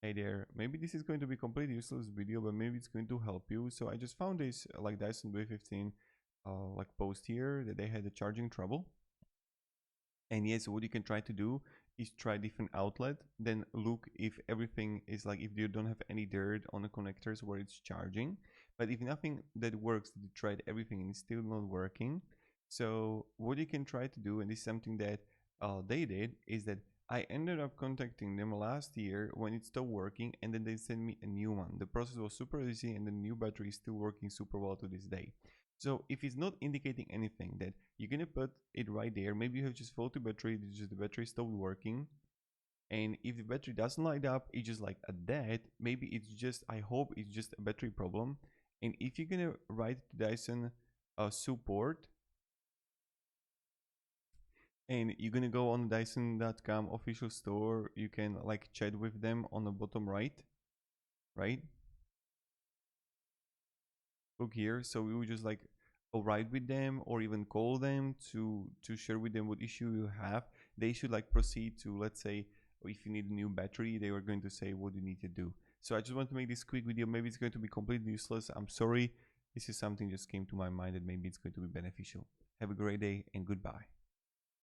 Hey there, maybe this is going to be completely useless video, but maybe it's going to help you. So I just found this like Dyson v15 like post here that they had a charging trouble. And yes, what you can try to do is try different outlet, then look if everything is like, if you don't have any dirt on the connectors where it's charging. But if nothing that works, you tried everything and it's still not working. So what you can try to do, and this is something that they did, is that I ended up contacting them last year when it stopped working, and then they sent me a new one. The process was super easy, and the new battery is still working super well to this day. So if it's not indicating anything, that you're gonna put it right there. Maybe you have just faulty battery, just the battery stopped working. And if the battery doesn't light up, it's just like a dead. Maybe it's just, I hope it's just a battery problem. And if you're gonna write to Dyson support, and you're gonna go on Dyson.com official store, you can like chat with them on the bottom right, right? Look here. So we would just like write with them or even call them to share with them what issue you have. They should like proceed to, let's say, if you need a new battery, they were going to say what you need to do. So I just want to make this quick video. Maybe it's going to be completely useless. I'm sorry. This is something just came to my mind that maybe it's going to be beneficial. Have a great day and goodbye.